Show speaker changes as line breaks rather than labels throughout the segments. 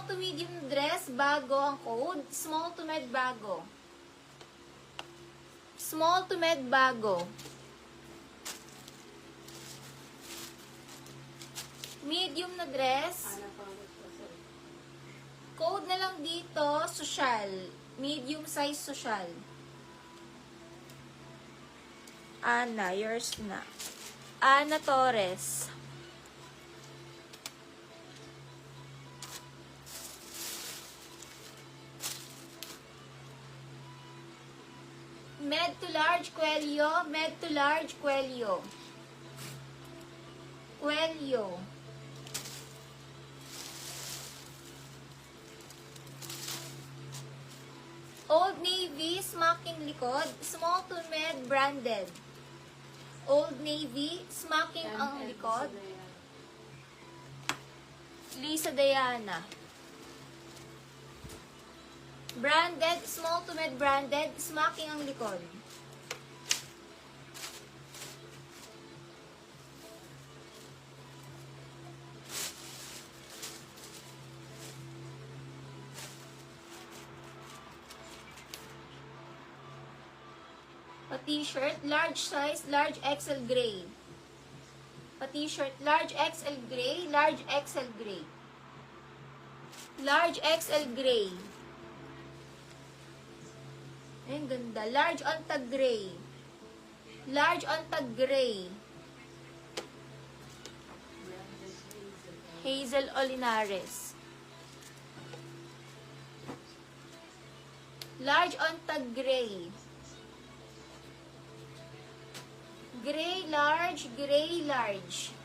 Small to medium dress, bago ang code. Small to med, bago. Small to med, bago. Medium na dress. Code na lang dito, social. Medium size social. Ana, yours na. Ana Torres. Med to large, Coelho. Med to large, Coelho. Coelho. Old Navy, smacking likod. Small to med, branded. Old Navy, smacking ang likod. Lisa Diana. Branded, small to med branded, smacking ang likod. A t-shirt, large size, large XL gray. A t-shirt, large XL gray, large XL gray. Large XL gray. Ayun, ganda. Large on tag gray. Large on tag gray. Hazel Olinares. Large on tag gray. Gray large, gray large.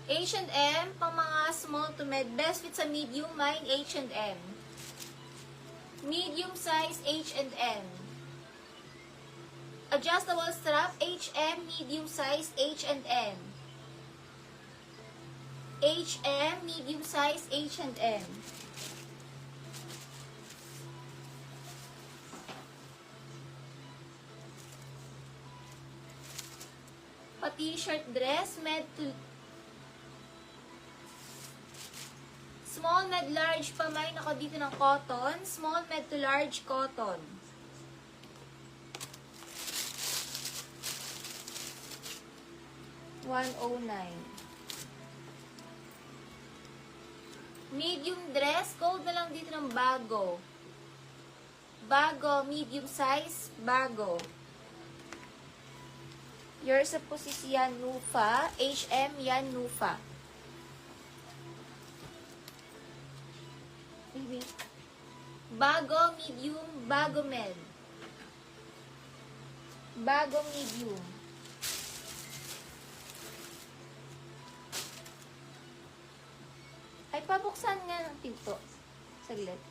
H&M, pang mga small to med. Best fit sa medium, mine H&M. Medium size H&M. Adjustable strap, HM, medium size H&M. HM, medium size H&M. Pa t-shirt dress, med to small, med, large pa may naka dito ng cotton. Small, med to large cotton. $109. Medium dress, code na lang dito ng bago. Bago, medium size, bago. Yours po si Yan Nufa. HM Yan Nufa. Bago, medium, bago med. Bago, medium. Ay, pabuksan nga ng pinto. Saglit.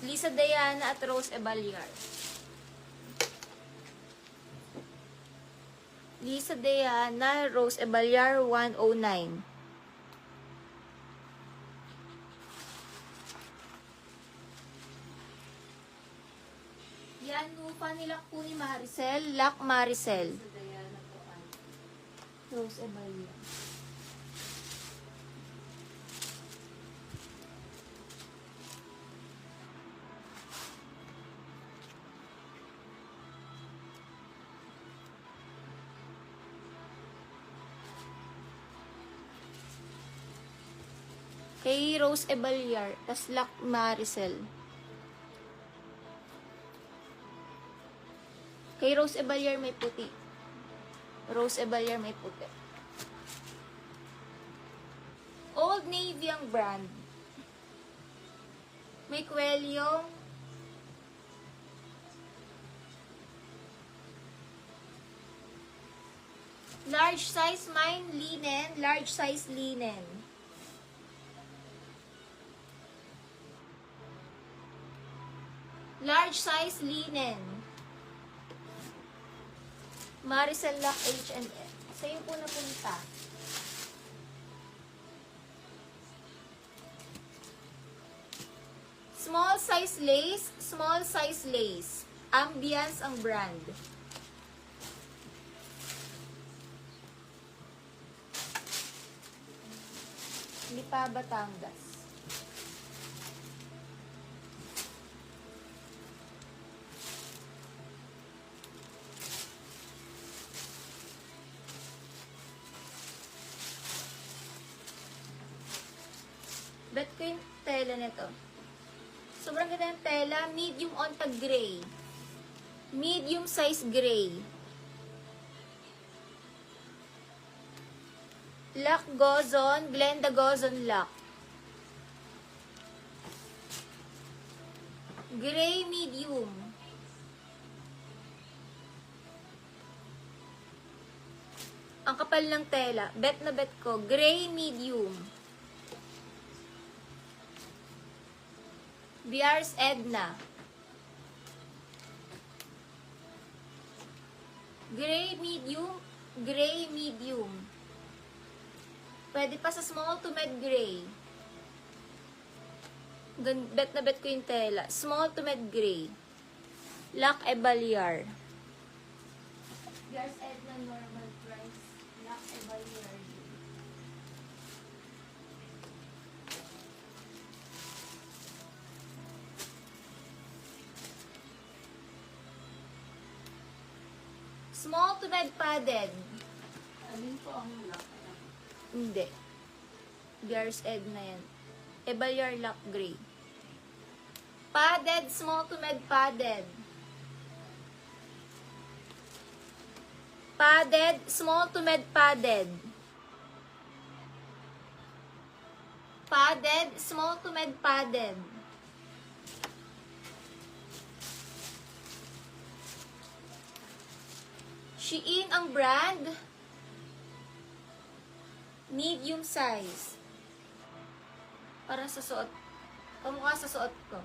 Lisa Diana at Rose Ebalyar. Lisa Diana, Rose Ebalyar, 109. Yan, lupa nilak po ni Maricel. Lak Maricel. Rose Ebalyar. Kay Rose Ebalyar, tas Lak Maricel. Kay Rose Ebalyar may puti. Rose Ebalyar may puti. Old Navy ang brand. May kwelyong large size, mine linen, large size linen. Large size linen. Maricel Lock H&M. Sa'yo po napunta. Small size lace. Small size lace. Ambiance ang brand. Lipa, Batangas. Bet ko yung tela nito. Sobrang ganda ng tela. Medium onta gray. Medium size gray. Lock Gozon. Glenda Gozon Lock. Gray medium. Ang kapal ng tela. Bet na bet ko. Gray medium. Biars Edna. Gray medium. Gray medium. Pwede pa sa small to med gray. Bet na bet ko yung tela. Small to med gray. Lac Ebaliar. Biars Edna normal price. Lac Ebaliar. Small to med padded.
Alin po ang lock?
Hindi. Biars Edna yan. Ebaliar Lock Gray. Padded, small to med padded. Padded, small to med padded. Padded, small to med padded. Shein ang brand. Medium size. Para sa suot. Kamukha sa suot ko.